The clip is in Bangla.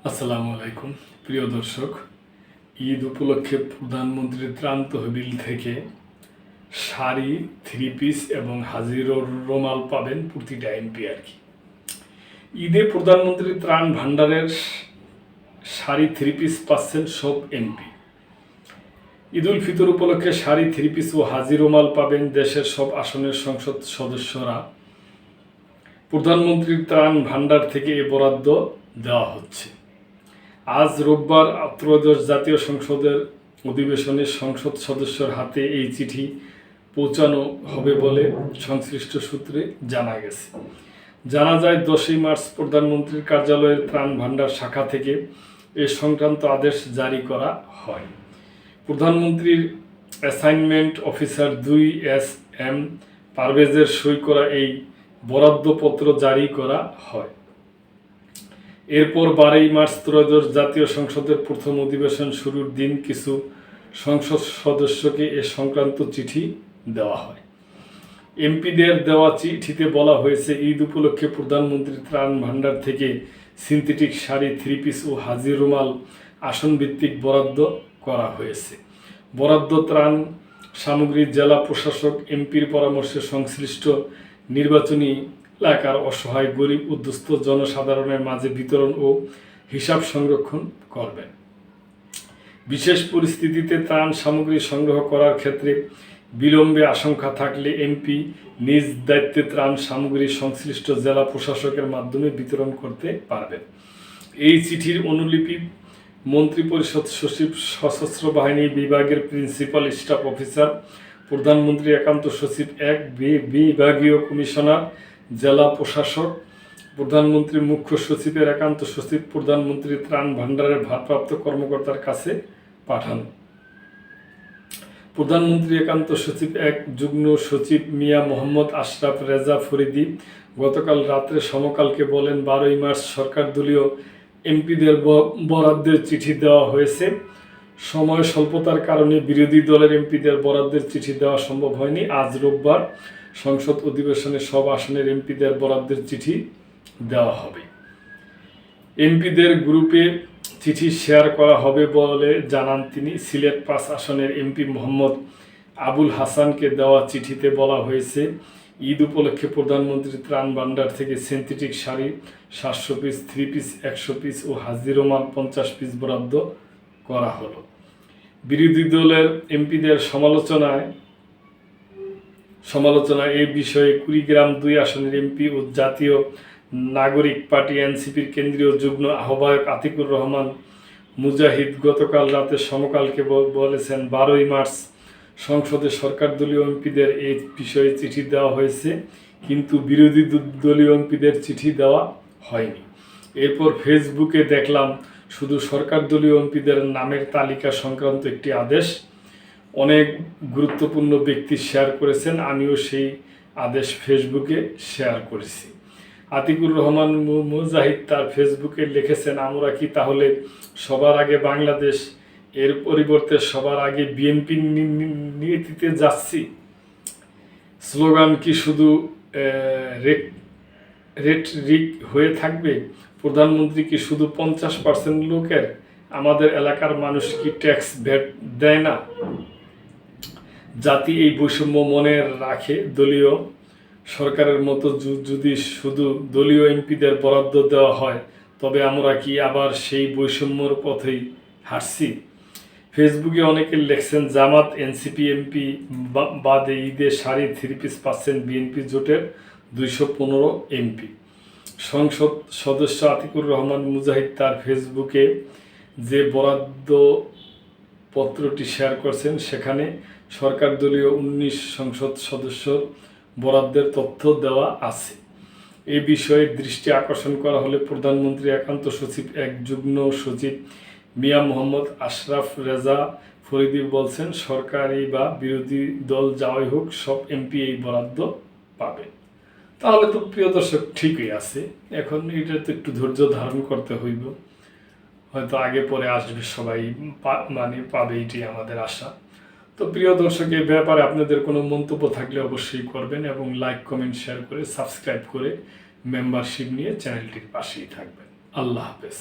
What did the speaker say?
আসসালামু আলাইকুম প্রিয় দর্শক, ঈদ উপলক্ষে প্রধানমন্ত্রীর ত্রাণ তহবিল থেকে শাড়ি, থ্রি পিস এবং হাজির রুমাল পাবেন প্রতিটা এমপি আর কি। ঈদে প্রধানমন্ত্রীর ত্রাণ ভাণ্ডারের শাড়ি, থ্রি পিস পাচ্ছেন সব এমপি। ঈদ উল ফিতর উপলক্ষে শাড়ি, থ্রি পিস ও হাজির রুমাল পাবেন দেশের সব আসনের সংসদ সদস্যরা। প্রধানমন্ত্রীর ত্রাণ ভাণ্ডার থেকে এ বরাদ্দ দেওয়া হচ্ছে। আজ রোববার ত্রয়োদশ জাতীয় সংসদের অধিবেশনে সংসদ সদস্যর হাতে এই চিঠি পৌঁছানো হবে বলে সংশ্লিষ্ট সূত্রে জানা গেছে। জানা যায় 10ই মার্চ প্রধানমন্ত্রীর কার্যালয়ের ত্রাণ ভাণ্ডার শাখা থেকে এ সংক্রান্ত আদেশ জারি করা হয়। প্রধানমন্ত্রীর অ্যাসাইনমেন্ট অফিসার 2 এস এম পারভেজের সই করা এই বরাদ্দপত্র জারি করা হয়। এরপর 12ই মার্চ ত্রয়োদশ জাতীয় সংসদের প্রথম অধিবেশন শুরুর দিন কিছু সংসদ সদস্যকে এ সংক্রান্ত চিঠি দেওয়া হয়। এমপিদের দেওয়া চিঠিতে বলা হয়েছে, ঈদ উপলক্ষে প্রধানমন্ত্রীর ত্রাণ ভাণ্ডার থেকে সিনথেটিক শাড়ি, থ্রি পিস ও হাজির রুমাল আসনভিত্তিক বরাদ্দ করা হয়েছে। বরাদ্দ ত্রাণ সামগ্রী জেলা প্রশাসক এমপির পরামর্শে সংশ্লিষ্ট নির্বাচনী এলাকার অসহায় গরিব ও দুস্থ জনসাধারণের মাঝে বিতরণ ও হিসাব সংরক্ষণ করবেন। বিশেষ পরিস্থিতিতে ত্রাণ সামগ্রী সংগ্রহ করার ক্ষেত্রে বিলম্বে আশঙ্কা থাকলে এমপি নিজ দায়িত্বে ত্রাণ সামগ্রী সংশ্লিষ্ট জেলা প্রশাসকের মাধ্যমে বিতরণ করতে পারবেন। এই চিঠির অনুলিপি মন্ত্রিপরিষদ সচিব, সশস্ত্র বাহিনী বিভাগের প্রিন্সিপাল স্টাফ অফিসার, প্রধানমন্ত্রীর একান্ত সচিব 1, বিভাগীয় কমিশনার, জেলা প্রশাসক, প্রধানমন্ত্রীর মুখ্য সচিবের একান্ত সচিব, প্রধানমন্ত্রীর ত্রাণ ভাণ্ডারের ভারপ্রাপ্ত কর্মকর্তার কাছে পাঠানো। প্রধানমন্ত্রী একান্ত সচিব 1 যুগ্ম সচিব মিয়া মোহাম্মদ আশরাফ রেজা ফরিদি গতকাল রাত্রে সমকালকে বলেন, 12ই মার্চ সরকার দলীয় এমপিদের বরাদ্দের চিঠি দেওয়া হয়েছে। সময় স্বল্পতার কারণে বিরোধী দলের এমপিদের বরাদ্দের চিঠি দেওয়া সম্ভব হয়নি। আজ রোববার সংসদ অধিবেশনে সব আসনের এমপিদের বরাদ্দের চিঠি দেওয়া হবে। এমপিদের গ্রুপে চিঠি শেয়ার করা হবে বলে জানান তিনি। সিলেট 5 আসনের এমপি মোহাম্মদ আবুল হাসানকে দেওয়া চিঠিতে বলা হয়েছে, ঈদ উপলক্ষে প্রধানমন্ত্রীর ত্রাণ ভাণ্ডার থেকে synthetic sari 700 piece, three piece 100 piece ও হাজির রুমাল 50 পিস বরাদ্দ করা হলো। বিরোধী দলের এমপিদের সমালোচনা এই বিষয়ে কুড়িগ্রাম 2 আসনের এমপি ও জাতীয় নাগরিক পার্টি এনসিপির কেন্দ্রীয় যুগ্ম আহ্বায়ক আতিকুর রহমান মুজাহিদ গতকাল রাতে সমকালকে বলেছেন, 12ই মার্চ সংসদে সরকার দলীয় এমপিদের এই বিষয়ে চিঠি দেওয়া হয়েছে, কিন্তু বিরোধী দলীয় এমপিদের চিঠি দেওয়া হয়নি। এরপর ফেসবুকে দেখলাম শুধু সরকার দলীয় এমপিদের নামের তালিকা সংক্রান্ত একটি আদেশ। অনেক গুরুত্বপূর্ণ ব্যক্তি শেয়ার করেছেন, আমিও সেই আদেশ ফেসবুকে শেয়ার করেছি। আতিকুর রহমান মুজাহিদ তার ফেসবুকে লিখেছেন, আমরা কি তাহলে সবার আগে বাংলাদেশ এর পরিবর্তে সবার আগে বিএনপি নীতিতে যাচ্ছি? স্লোগান কি শুধু রেটরিক হয়ে থাকবে? প্রধানমন্ত্রী কি শুধু 50% লোকের? আমাদের এলাকার মানুষ কি ট্যাক্স ভ্যাট দেয় না? জাতি এই বৈষম্য মনে রাখে। দলীয় সরকারের মতো যদি শুধু দলীয় এমপিদের বরাদ্দ দেওয়া হয়, তবে আমরা কি আবার সেই বৈষম্যর পথেই হাঁটছি? ফেসবুকে অনেকে লিখছেন, জামাত, এনসিপি এমপি বাদে ঈদে শাড়ি, থ্রি পিস পাচ্ছেন বিএনপি জোটের 215 এমপি। সংসদ সদস্য আতিকুর রহমান মুজাহিদ তার ফেসবুকে যে বরাদ্দ পত্রটি শেয়ার করছেন, সেখানে সরকার দলীয় 19 সংসদ সদস্যর বরাদ্দের তথ্য দেওয়া আছে। এই বিষয়ে দৃষ্টি আকর্ষণ করা হলে প্রধানমন্ত্রী একান্ত সচিব 1 যুগ্ম সচিব মিয়া মোহাম্মদ আশরাফ রেজা ফরিদি বলছেন, সরকারি বা বিরোধী দল যাওয়াই হোক, সব এমপি এই বরাদ্দ পাবে। তাহলে তো প্রিয় দর্শক ঠিকই আছে। এখন এটা তো একটু ধৈর্য ধারণ করতে হইব, হয়তো আগে পরে আসবে, সবাই পাবে, এটাই আমাদের আশা। তো প্রিয় দর্শক, এই ব্যাপারে আপনাদের কোনো মন্তব্য থাকলে অবশ্যই করবেন এবং লাইক, কমেন্ট, শেয়ার করে সাবস্ক্রাইব করে মেম্বারশিপ নিয়ে চ্যানেলটির পাশেই থাকবেন। আল্লাহ হাফেজ।